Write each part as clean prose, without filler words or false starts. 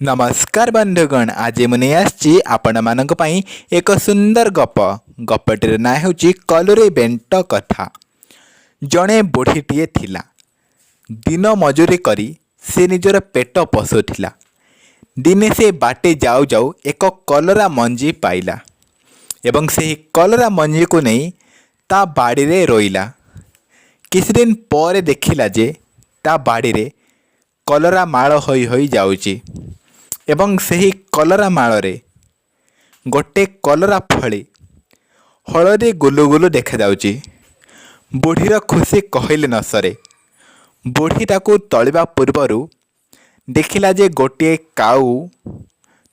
नमस्कार बंधुगण, आज मुझे आसी आपण मानक पई एक सुंदर गपटीर ना होची कलुरी बेंट कथा। जड़े बुढ़ीटीए थिला, दिन मजूरी करी से निजर पेट पोषुथिला। दिने से बाटे जाऊ जाऊ एक कलरा मंजी पाइला एवं से कलरा मंजी को नहीं ता बाड़ी रे रोइला। किसी दिन पर देखिला जे ता बाड़ी रे कलरा माड़ होई होई जाउची एवं ସେହି कलरा माଳରେ गोटे कलरा फଳି हलदी गुलुगुलु देखा जाउची। बुढ़ीर खुशी कहले न सरे। बुढ़ी ताकू तलिबा पूर्वरु देखिला जे गोटे काऊ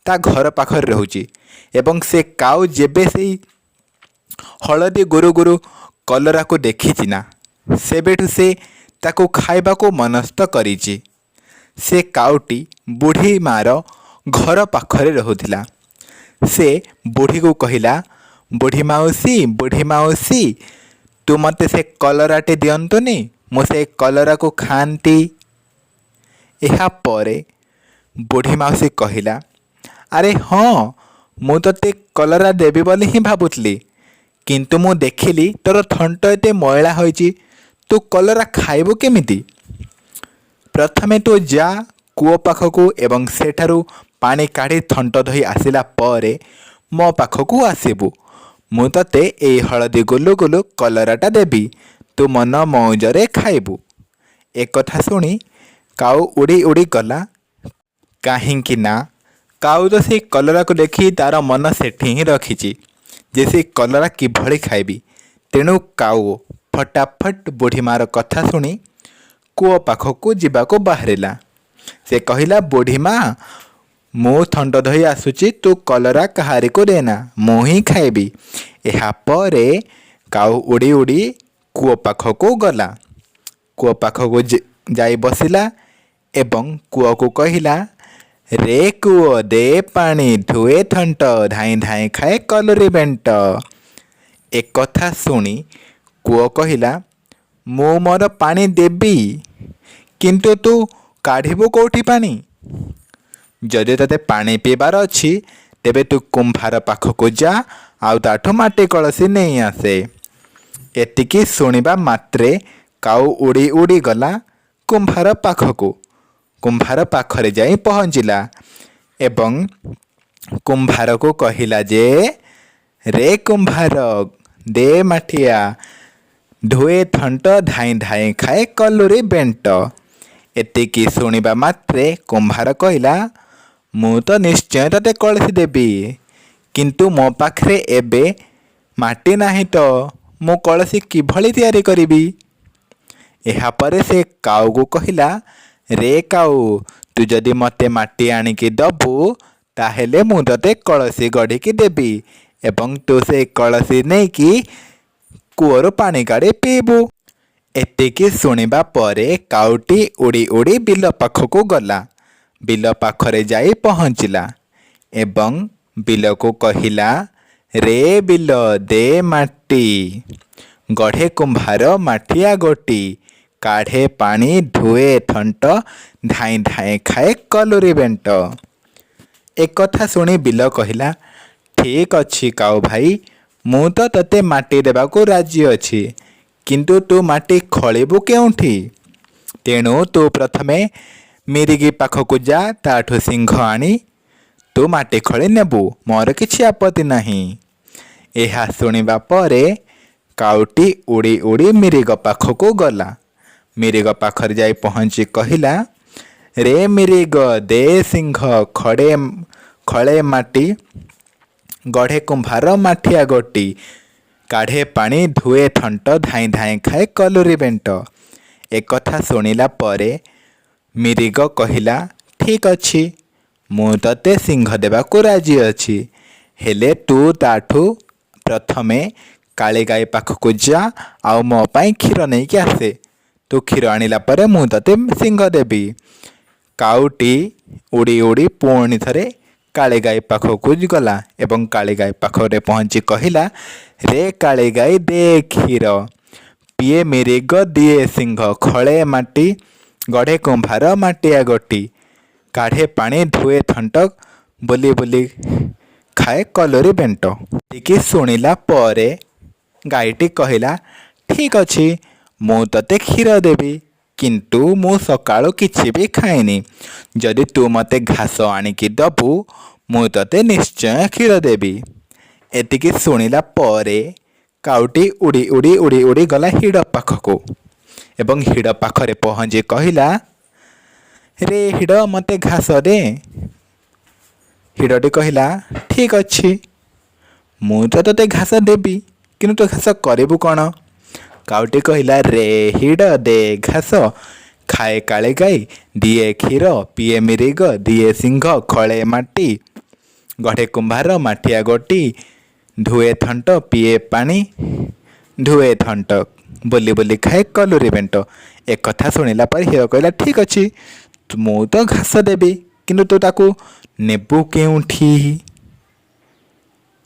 ता घर पाखर रहूची एवं से काऊ जेबे से हलदी गुरुगुरु कलरा को देखिची ना सेबेठु से ताकू खाइबा को मनस्थ करिची। से काउटी बुढ़ी मार घर पाखरे रहुथिला। से बुढ़ी को कहिला, बुढ़ी माउसी तू मते से कलराटे दियंतुनी, मु से कलरा को खाती। एहा परे बुढ़ी माउसी कहिला, अरे हाँ मु तते कलरा देवी बोली ही भाबुतली, किंतु मु देखिली तोर थंट एते मैला होईची, तू कलरा खाइबु केमिति? प्रथमे तू जा कूओ पाखकू एवं सेठारू पानी काढ़ी थंट धोई आसिला परे मो पाखकू आसिबु। मु तते ए हलदी गुलु गुलु कलराटा देबी, तू मन मौजरे खाइबु। एक कथा सुनी काऊ उड़ी उड़ी गला। काहींकि ना काऊ तो से कलरा को देखी तार मन सेठी ही रखिची जे से कलरा किभली खाइबी। तेणु काऊ फटाफट बुढ़ी मार कथा शुणी कूओ पाखकू जीवाको बाहरिला। से कहिला, बुढ़ी माँ मु थंड धोई आसुची, तू कलरा कहारी को देना, मु ही खाइबी। एहा परे काऊ उड़ी उड़ी कूओ पाखकू गला। कूओ पाखकू जाई बसिला एवं कूओ को कहिला, रे कूओ दे पानी धुए थंट, धाई धाई खाए कलुरी बेंट। एक कथा शुणी कूओ कहिला, मु मोर पानी देबी, किंतु तू काढ़िबू कौटी पानी? जदि तते पानी पीबार अच्छी तेबे तू कुंभार पाखकू जा आउ ताठू माटी कलसी नहीं आसे। एतिकी शुणिबा मात्रे काऊ उड़ी उड़ी गला कुंभार पाखकू। कुंभार पाखरे जाई पहुँचिला एवं कुंभार को कहिला जे, रे कुंभार दे माठिया धुए थंट, धाई धाई खाए कलुरी बेंट। एतिकी शुणिबा मात्रे कुंभार कहिला, मु तो निश्चय तते कलसी देबी, किंतु मो पाखरे एबे माटी नाही तो मु कलसी किभली तैयारी करिबी? एहा परे से काऊ को कहिला, रे काऊ तू जदि मते माटी आनिकी दबु ताहेले मु तते कलसी गढ़िकी देबी एवं तू से कलसी नेकी कूओर पानी काढ़ी पीबू। एतिकी शुणिबा परे काऊटी उड़ी उड़ी बिल पाखकू गला। बिल पाखरे जाई पहुँचिला एवं बिल को कहिला, रे बिल दे माटी, गढ़े कुंभार माठिया गोटी, काढ़े पानी धुए थंट, धाई धाई खाए कलुरी बेंट। एक कथा शुणी बिल कहिला, ठीक अच्छी काऊ भाई, मु तो तते माटी देबाको राजी अच्छी, किंतु तू माटी खलिबू केउठी? तेणु तू प्रथमे मिरिगी पाखकू जा, ताठू सिंह आनी तू माटी खली नेबू, मोर किछि आपत्ति नहीं। एहा शुणिबा परे काउटी उड़ी उड़ी मिरिग पाखकू गला। मिरिग पाखर जाई पहुँची कहिला, रे मिरिग दे सिंह खड़े माटी, गढ़े कुंभार माठिया गोटी, काढ़े पानी धुए थंट, धाई धाई खाए कलुरी बेंट। एक कथा शुणिला परे मिरिग कहिला, ठीक अच्छी, मु तते सिंह देबाको राजी अच्छी, हेले तू ताठू प्रथमे काली गाई पाखकू जा आउ मो पाई क्षीर नहीं कि आसे, तू क्षीर आनिला परे मु तते सिंह देबी। काउटी उड़ी उड़ी पुणी थरे काली गाई पाखकू गला एवं काली गाई पाखरे पहुँची कहिला, रे काली गाई दे क्षीर, पिए मिरिग दिए सिंह, खड़े माटी, गढ़े कुंभार माटिया गोटी, କାଢ଼େ ପାଣି ଧୁଏ ଥଣ୍ଟ ବୋଲି ବୋଲି ଖାଏ କଲୋରୀ ବେଣ୍ଟ। ଟିକେ ଶୁଣିଲା ପରେ ଗାଈଟି କହିଲା, ଠିକ୍ ଅଛି, ମୁଁ ତୋତେ କ୍ଷୀର ଦେବି, କିନ୍ତୁ ମୁଁ ସକାଳୁ କିଛି ବି ଖାଇନି। ଯଦି ତୁ ମୋତେ ଘାସ ଆଣିକି ଦେବୁ ମୁଁ ତୋତେ ନିଶ୍ଚୟ କ୍ଷୀର ଦେବି। ଏତିକି ଶୁଣିଲା ପରେ କାଉଟି ଉଡ଼ି ଉଡ଼ି ଉଡ଼ି ଉଡ଼ି ଗଲା ହିଡ଼ ପାଖକୁ ଏବଂ ହିଡ଼ ପାଖରେ ପହଞ୍ଚି କହିଲା, ରେ ହିଡ଼, ମୋତେ ଘାସ ଦେ। ହିଡ଼ଟି କହିଲା, ଠିକ୍ ଅଛି, ମୁଁ ତ ତୋତେ ଘାସ ଦେବି, କିନ୍ତୁ ତୁ ଘାସ କରିବୁ କ'ଣ? କାଉଟି କହିଲା, ରେ ହିଡ଼, ଦେ ଘାସ, ଖାଏ କାଳେ ଗାଈ, ଦିଏ କ୍ଷୀର, ପିଏ ମିରିଗ, ଦିଏ ସିଂହ, ଖଳେ ମାଟି, ଗଢ଼େ କୁମ୍ଭାର, ମାଠିଆ ଗୋଟି, ଧୁଏ ଥଣ୍ଟ, ପିଏ ପାଣି, ଧୁଏ ଥଣ୍ଟ ବୋଲି ବୋଲି ଖାଏ କଲୁରୀ ବେଣ୍ଟ। ଏକଥା ଶୁଣିଲା ପରେ ହିଡ଼ କହିଲା, ଠିକ୍ ଅଛି, ମୁଁ ତ ଘାସ ଦେବି, କିନ୍ତୁ ତୁ ତାକୁ ନେବୁ କେଉଁଠି?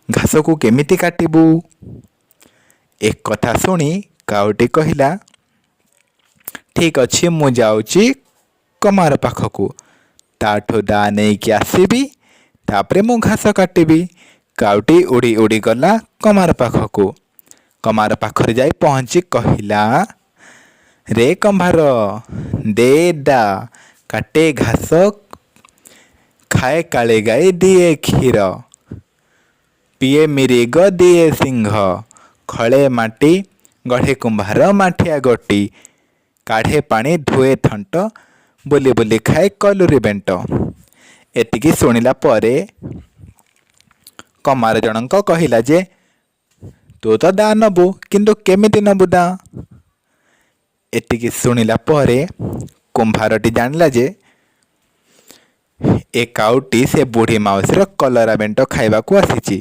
ଘାସକୁ କେମିତି କାଟିବୁ? ଏକଥା ଶୁଣି କାଉଟି କହିଲା, ଠିକ୍ ଅଛି, ମୁଁ ଯାଉଛି କମାର ପାଖକୁ, ତାଠୁ ଦା ନେଇକି ଆସିବି, ତାପରେ ମୁଁ ଘାସ କାଟିବି। କାଉଟି ଉଡ଼ି ଉଡ଼ି ଗଲା କମାର ପାଖକୁ। କମାର ପାଖରେ ଯାଇ ପହଞ୍ଚି କହିଲା, ରେ କମ୍ଭାର, ଦେ ଦା, କାଟେ ଘାସ, ଖାଏ କାଳେ ଗାଈ, ଦିଏ କ୍ଷୀର, ପିଏ ମିରିଗ, ଦିଏ ସିଂହ, ଖଳେ ମାଟି, ଗଢ଼େ କୁମ୍ଭାର, ମାଠିଆ ଗୋଟି, କାଢ଼େ ପାଣି, ଧୁଏ ଥଣ୍ଟ ବୋଲି ବୋଲି ଖାଏ କଲୁରୀ ବେଣ୍ଟ। ଏତିକି ଶୁଣିଲା ପରେ କମାର ଜଣଙ୍କ କହିଲା ଯେ, ତୁ ତ ଦା ନେବୁ, କିନ୍ତୁ କେମିତି ନେବୁ ଦା? ଏତିକି ଶୁଣିଲା ପରେ କୁମ୍ଭାରଟି ଜାଣିଲା ଯେ ଏ କାଉଟି ସେ ବୁଢ଼ୀ ମାଉସୀର କଲରା ବେଣ୍ଟ ଖାଇବାକୁ ଆସିଛି।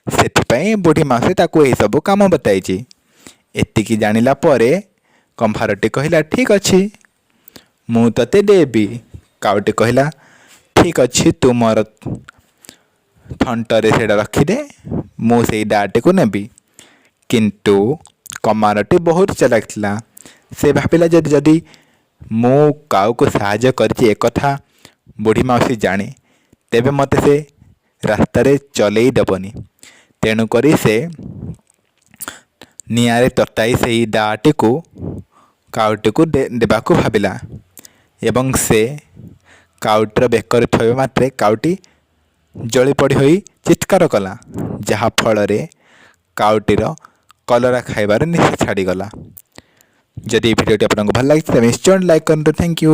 ସେଥିପାଇଁ ବୁଢ଼ୀ ମାଉସୀ ତାକୁ ଏହିସବୁ କାମ ବତାଇଛି। ଏତିକି ଜାଣିଲା ପରେ କମ୍ଭାରଟି କହିଲା, ଠିକ୍ ଅଛି, ମୁଁ ତୋତେ ଦେବି। କାଉଟି କହିଲା, ଠିକ୍ ଅଛି, ତୁ ମୋର ଥଣ୍ଟରେ ସେଇଟା ରଖିଦେ, ମୁଁ ସେଇ ଦାଟିକୁ ନେବି। କିନ୍ତୁ କମାରଟି ବହୁତ ଚାଲାକ ଥିଲା। ସେ ଭାବିଲା ଯଦି ମୁଁ କାଉକୁ ସାହାଯ୍ୟ କରିଛି ଏକଥା ବୁଢ଼ୀ ମାଉସୀ ଜାଣେ, ତେବେ ମୋତେ ସେ ରାସ୍ତାରେ ଚଲେଇ ଦେବନି। ତେଣୁକରି ସେ ନିଆଁରେ ତତାଇ ସେହି ଦାଟିକୁ କାଉଟିକୁ ଦେବାକୁ ଭାବିଲା ଏବଂ ସେ କାଉଟିର ବେକରେ ଥୋଇବା ମାତ୍ରେ କାଉଟି ଜଳିପୋଡ଼ି ହୋଇ ଚିତ୍କାର କଲା, ଯାହାଫଳରେ କାଉଟିର କଲରା ଖାଇବାର ନିଶା ଛାଡ଼ିଗଲା। ଯଦି ଏହି ଭିଡ଼ିଓଟି ଆପଣଙ୍କୁ ଭଲ ଲାଗିଛି ତେବେ ନିଶ୍ଚୟ ଲାଇକ୍ କରନ୍ତୁ। Thank you.